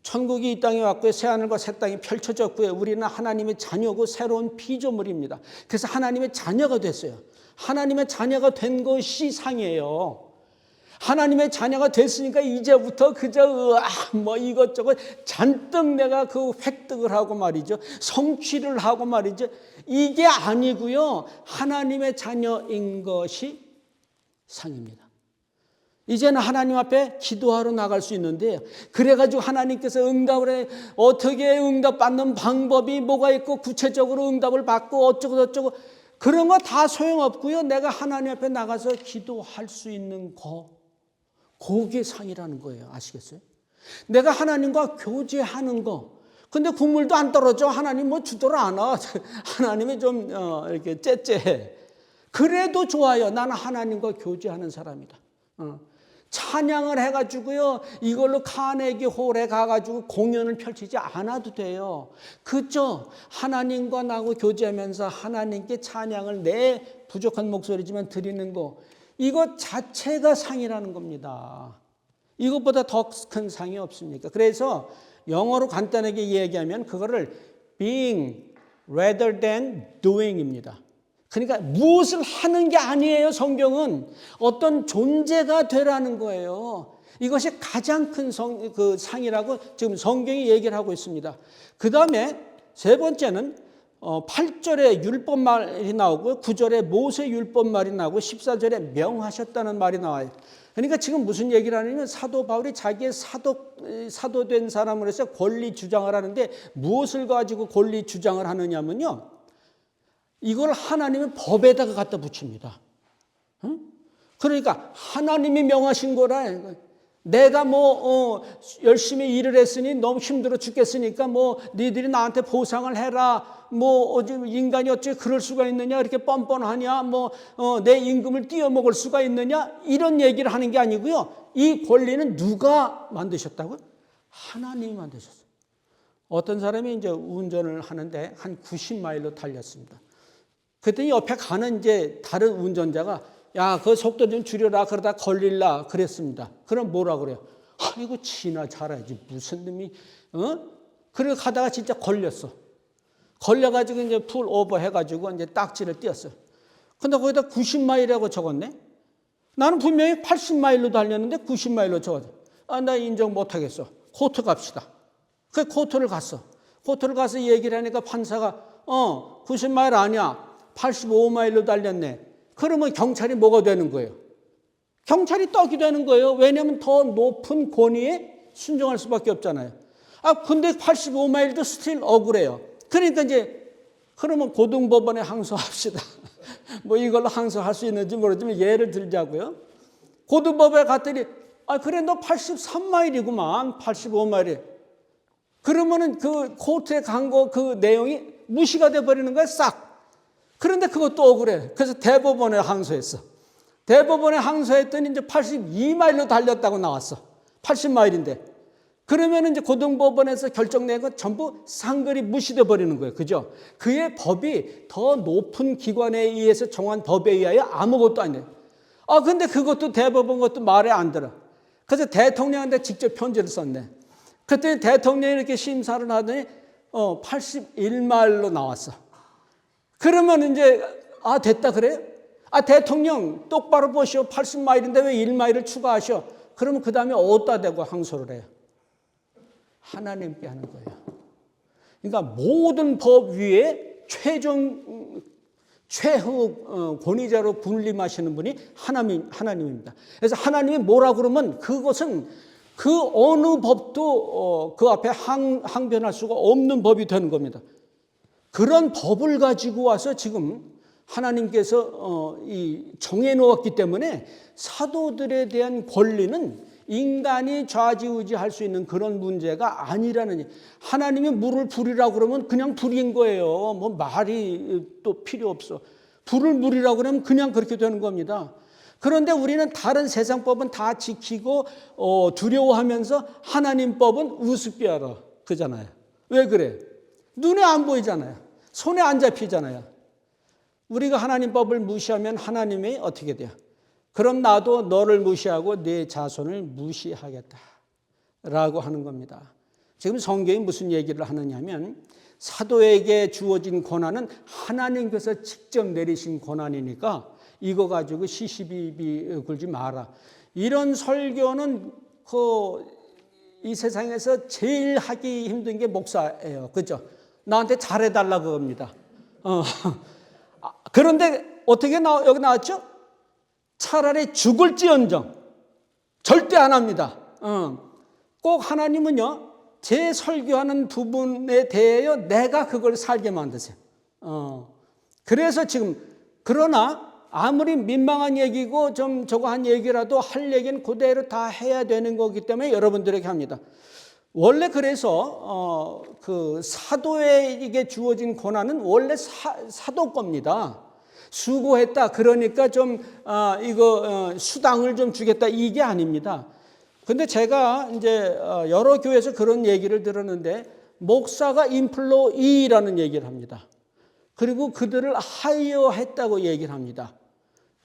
천국이 이 땅에 왔고요. 새하늘과 새 땅이 펼쳐졌고요. 우리는 하나님의 자녀고 새로운 피조물입니다. 그래서 하나님의 자녀가 됐어요. 하나님의 자녀가 된 것이 상이에요. 하나님의 자녀가 됐으니까 이제부터 그저 이것저것 잔뜩 내가 그 획득을 하고 말이죠. 성취를 하고 말이죠. 이게 아니고요. 하나님의 자녀인 것이 상입니다. 이제는 하나님 앞에 기도하러 나갈 수 있는데요. 그래가지고 하나님께서 응답을 해. 어떻게 응답받는 방법이 뭐가 있고 구체적으로 응답을 받고 어쩌고 저쩌고 그런 거 다 소용없고요. 내가 하나님 앞에 나가서 기도할 수 있는 그게 상이라는 거예요. 아시겠어요? 내가 하나님과 교제하는 거. 근데 국물도 안 떨어져. 하나님 뭐 주더라 않아. 하나님이 좀 이렇게 째째해. 그래도 좋아요. 나는 하나님과 교제하는 사람이다. 찬양을 해가지고요. 이걸로 카네기 홀에 가가지고 공연을 펼치지 않아도 돼요. 그죠? 하나님과 나하고 교제하면서 하나님께 찬양을 내 부족한 목소리지만 드리는 거. 이것 자체가 상이라는 겁니다. 이것보다 더 큰 상이 없습니까? 그래서 영어로 간단하게 얘기하면 그거를 being rather than doing입니다. 그러니까 무엇을 하는 게 아니에요. 성경은 어떤 존재가 되라는 거예요. 이것이 가장 큰 상이라고 지금 성경이 얘기를 하고 있습니다. 그 다음에 세 번째는 8절에 율법말이 나오고 9절에 모세 율법말이 나오고 14절에 명하셨다는 말이 나와요. 그러니까 지금 무슨 얘기를 하냐면 사도 바울이 자기의 사도된 사람으로서 권리 주장을 하는데 무엇을 가지고 권리 주장을 하느냐면요. 이걸 하나님의 법에다가 갖다 붙입니다. 그러니까 하나님이 명하신 거라. 내가 열심히 일을 했으니 너무 힘들어 죽겠으니까 니들이 나한테 보상을 해라. 인간이 어째 그럴 수가 있느냐. 이렇게 뻔뻔하냐. 내 임금을 띄어먹을 수가 있느냐. 이런 얘기를 하는 게 아니고요. 이 권리는 누가 만드셨다고요? 하나님이 만드셨어요. 어떤 사람이 이제 운전을 하는데 한 90마일로 달렸습니다. 그랬더니 옆에 가는 이제 다른 운전자가 야, 그 속도 좀 줄여라. 그러다 걸릴라. 그랬습니다. 그럼 뭐라 그래요? 아이고, 지나 잘하지. 무슨 놈이, 그래 가다가 진짜 걸렸어. 걸려가지고 이제 풀 오버 해가지고 이제 딱지를 띄었어요. 근데 거기다 90마일이라고 적었네? 나는 분명히 80마일로 달렸는데 90마일로 적었어. 나 인정 못하겠어. 코트 갑시다. 그 코트를 갔어. 코트를 가서 얘기를 하니까 판사가 90마일 아니야. 85마일로 달렸네. 그러면 경찰이 뭐가 되는 거예요? 경찰이 떡이 되는 거예요. 왜냐하면 더 높은 권위에 순종할 수밖에 없잖아요. 근데 85마일도 스틸 억울해요. 그러니까 이제 그러면 고등법원에 항소합시다. 이걸로 항소할 수 있는지 모르지만 예를 들자고요. 고등법원에 갔더니 그래 너 83마일이구만. 85마일이. 그러면은 그 코र्트에 간 거 그 내용이 무시가 돼 버리는 거야 싹. 그런데 그것도 억울해. 그래서 대법원에 항소했어. 대법원에 항소했더니 이제 82마일로 달렸다고 나왔어. 80마일인데. 그러면 이제 고등법원에서 결정내고 전부 상글이 무시돼 버리는 거예요. 그죠? 그의 법이 더 높은 기관에 의해서 정한 법에 의하여 아무것도 아니에요. 근데 그것도 대법원 것도 말에 안 들어. 그래서 대통령한테 직접 편지를 썼네. 그랬더니 대통령이 이렇게 심사를 하더니 81마일로 나왔어. 그러면 이제 됐다 그래요? 대통령 똑바로 보시오. 80마일인데 왜 1마일을 추가하셔? 그러면 그 다음에 어디다 대고 항소를 해요? 하나님께 하는 거예요. 그러니까 모든 법 위에 최후 권위자로 군림하시는 분이 하나님입니다. 그래서 하나님이 뭐라 그러면 그것은 그 어느 법도 그 앞에 항변할 수가 없는 법이 되는 겁니다. 그런 법을 가지고 와서 지금 하나님께서 정해놓았기 때문에 사도들에 대한 권리는 인간이 좌지우지할 수 있는 그런 문제가 아니라는, 하나님이 물을 불이라고 그러면 그냥 불인 거예요. 말이 또 필요 없어. 불을 물이라고 그러면 그냥 그렇게 되는 겁니다. 그런데 우리는 다른 세상 법은 다 지키고 두려워하면서 하나님 법은 우습게 알아. 그잖아요. 왜 그래? 눈에 안 보이잖아요. 손에 안 잡히잖아요. 우리가 하나님 법을 무시하면 하나님이 어떻게 돼요? 그럼 나도 너를 무시하고 네 자손을 무시하겠다 라고 하는 겁니다. 지금 성경이 무슨 얘기를 하느냐면 사도에게 주어진 고난은 하나님께서 직접 내리신 고난이니까 이거 가지고 시시비비 굴지 마라. 이런 설교는 이 세상에서 제일 하기 힘든 게 목사예요. 그죠? 나한테 잘해달라 그겁니다. 그런데 어떻게 여기 나왔죠? 차라리 죽을지언정 절대 안 합니다. 꼭 하나님은요, 제 설교하는 부분에 대하여 내가 그걸 살게 만드세요. 그래서 지금, 그러나 아무리 민망한 얘기고 좀 저거 한 얘기라도 할 얘기는 그대로 다 해야 되는 거기 때문에 여러분들에게 합니다. 원래 그래서 그 사도에게 주어진 고난은 원래 사도 겁니다. 수고했다 그러니까 좀 이거 수당을 좀 주겠다 이게 아닙니다. 근데 제가 이제 여러 교회에서 그런 얘기를 들었는데 목사가 인플로이라는 얘기를 합니다. 그리고 그들을 하이어했다고 얘기를 합니다.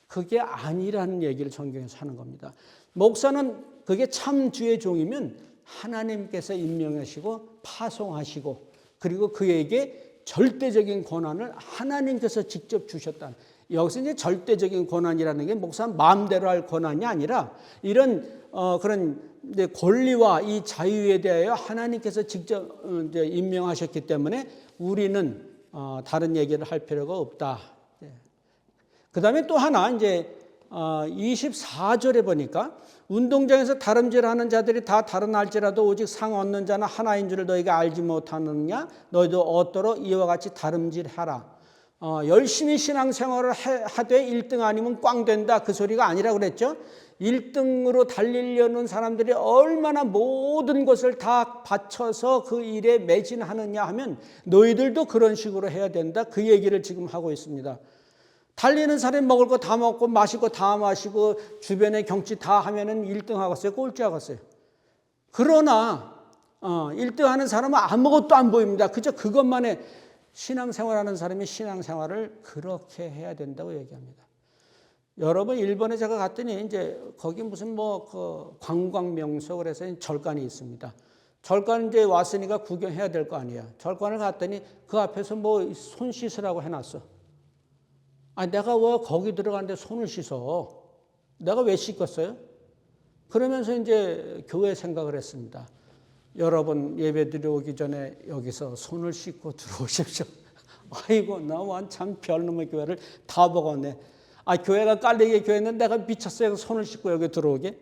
그게 아니라는 얘기를 성경에서 하는 겁니다. 목사는 그게 참 주의 종이면 하나님께서 임명하시고 파송하시고 그리고 그에게 절대적인 권한을 하나님께서 직접 주셨다. 여기서 이제 절대적인 권한이라는 게 목사 마음대로 할 권한이 아니라 이런 그런 이제 권리와 이 자유에 대하여 하나님께서 직접 이제 임명하셨기 때문에 우리는 다른 얘기를 할 필요가 없다. 그 다음에 또 하나 이제 24절에 보니까 운동장에서 다름질하는 자들이 다 다름할지라도 오직 상 얻는 자는 하나인 줄을 너희가 알지 못하느냐? 너희도 얻도록 이와 같이 다름질하라. 열심히 신앙생활을 하되 1등 아니면 꽝 된다 그 소리가 아니라 그랬죠. 1등으로 달리려는 사람들이 얼마나 모든 것을 다 바쳐서 그 일에 매진하느냐 하면 너희들도 그런 식으로 해야 된다 그 얘기를 지금 하고 있습니다. 달리는 사람이 먹을 거 다 먹고 마실 거 다 마시고 주변에 경치 다 하면은 1등 하겠어요? 꼴찌 하겠어요? 그러나 1등 하는 사람은 아무것도 안 보입니다. 그저 그것만 해. 신앙생활하는 사람이 신앙생활을 그렇게 해야 된다고 얘기합니다. 여러분 일본에 제가 갔더니 이제 거기 무슨 그 관광 명소 그래서 절간이 있습니다. 절간 이제 왔으니까 구경해야 될 거 아니에요. 절간을 갔더니 그 앞에서 뭐 손 씻으라고 해놨어. 내가 왜 거기 들어갔는데 손을 씻어? 내가 왜 씻겠어요? 그러면서 이제 교회 생각을 했습니다. 여러분 예배 드려오기 전에 여기서 손을 씻고 들어오십시오. 아이고 나 참 별놈의 교회를 다 먹었네. 교회가 깔리게 교회는 내가 미쳤어요. 손을 씻고 여기 들어오게.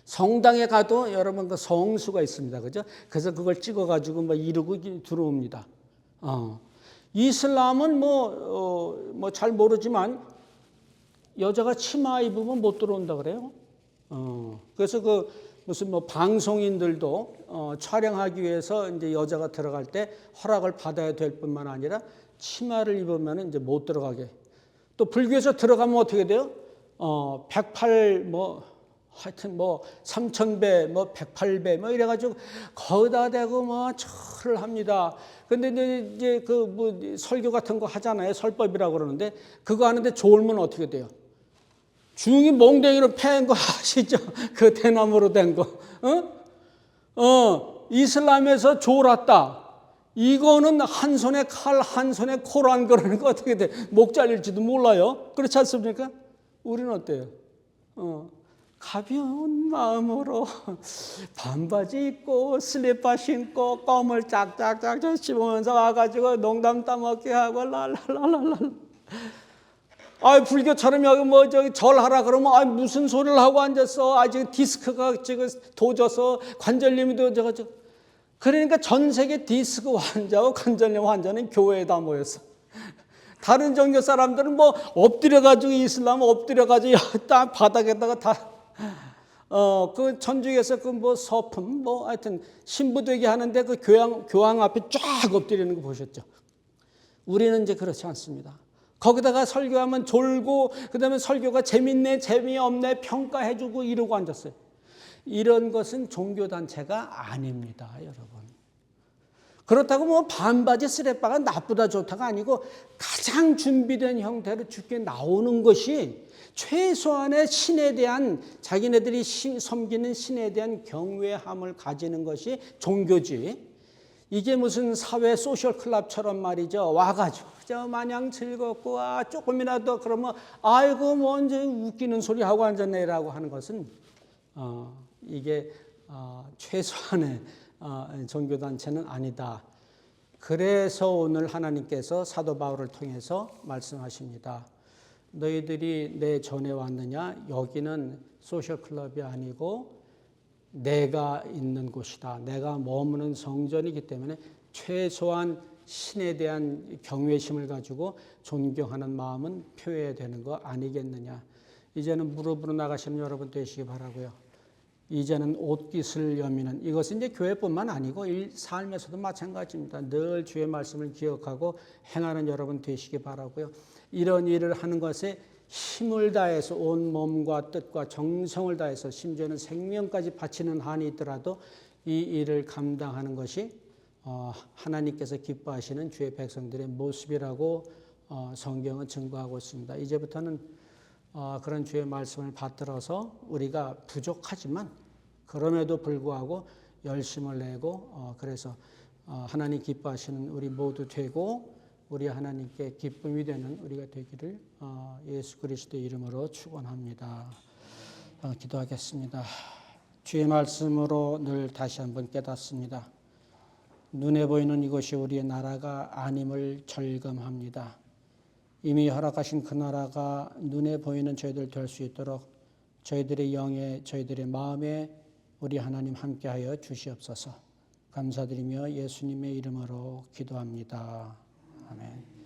성당에 가도 여러분 그 성수가 있습니다. 그죠? 그래서 그걸 찍어가지고 막 이러고 들어옵니다. 이슬람은 뭐 잘 모르지만 여자가 치마 입으면 못 들어온다 그래요. 그래서 그 무슨 뭐 방송인들도 촬영하기 위해서 이제 여자가 들어갈 때 허락을 받아야 될 뿐만 아니라 치마를 입으면 이제 못 들어가게. 또 불교에서 들어가면 어떻게 돼요? 108 하여튼 3000배 108배 이래가지고 거기다 대고 절을 합니다. 근데 이제 그 설교 같은 거 하잖아요. 설법이라고 그러는데 그거 하는데 졸면 어떻게 돼요? 중이 몽댕이로 패는 거 아시죠? 그 대나무로 된 거. 이슬람에서 졸았다. 이거는 한 손에 칼, 한 손에 코란 그러는 거 어떻게 돼? 목 잘릴지도 몰라요. 그렇지 않습니까? 우리는 어때요? 가벼운 마음으로 반바지 입고 슬리퍼 신고 껌을 짝짝짝 씹으면서 와가지고 농담 따먹게 하고 랄랄랄랄. 불교처럼 여기 저기 절하라 그러면 무슨 소리를 하고 앉았어? 지금 디스크가 지금 도져서 관절염이 도져가지고. 그러니까 전 세계 디스크 환자와 관절염 환자는 교회에다 모였어. 다른 종교 사람들은 엎드려가지고 이슬람 엎드려가지고 딱 바닥에다가 다 그 천주교에서 서품 하여튼 신부되게 하는데 그 교황 앞에 쫙 엎드리는 거 보셨죠? 우리는 이제 그렇지 않습니다. 거기다가 설교하면 졸고 그다음에 설교가 재밌네 재미없네 평가해주고 이러고 앉았어요. 이런 것은 종교단체가 아닙니다, 여러분. 그렇다고 뭐 반바지 스레빠가 나쁘다 좋다가 아니고 가장 준비된 형태로 주께 나오는 것이 최소한의 신에 대한 자기네들이 섬기는 신에 대한 경외함을 가지는 것이 종교지. 이게 무슨 사회 소셜 클럽처럼 말이죠. 와가지고 저 마냥 즐겁고 조금이라도 그러면 아이고 뭐 이제 웃기는 소리 하고 앉았네라고 하는 것은 이게 최소한의 종교단체는 아니다. 그래서 오늘 하나님께서 사도 바울을 통해서 말씀하십니다. 너희들이 내 전에 왔느냐? 여기는 소셜 클럽이 아니고 내가 있는 곳이다. 내가 머무는 성전이기 때문에 최소한 신에 대한 경외심을 가지고 존경하는 마음은 표해야 되는 거 아니겠느냐. 이제는 무릎으로 나가시는 여러분 되시기 바라고요. 이제는 옷깃을 여미는, 이것은 이제 교회뿐만 아니고 삶에서도 마찬가지입니다. 늘 주의 말씀을 기억하고 행하는 여러분 되시기 바라고요. 이런 일을 하는 것에 힘을 다해서 온 몸과 뜻과 정성을 다해서 심지어는 생명까지 바치는 한이 있더라도 이 일을 감당하는 것이 하나님께서 기뻐하시는 주의 백성들의 모습이라고 성경은 증거하고 있습니다. 이제부터는 그런 주의 말씀을 받들어서 우리가 부족하지만 그럼에도 불구하고 열심을 내고 그래서 하나님 기뻐하시는 우리 모두 되고 우리 하나님께 기쁨이 되는 우리가 되기를 예수 그리스도의 이름으로 축원합니다. 기도하겠습니다. 주의 말씀으로 늘 다시 한번 깨닫습니다. 눈에 보이는 이것이 우리의 나라가 아님을 절감합니다. 이미 허락하신 그 나라가 눈에 보이는 저희들 될 수 있도록 저희들의 영에 저희들의 마음에 우리 하나님 함께하여 주시옵소서. 감사드리며 예수님의 이름으로 기도합니다. 아멘.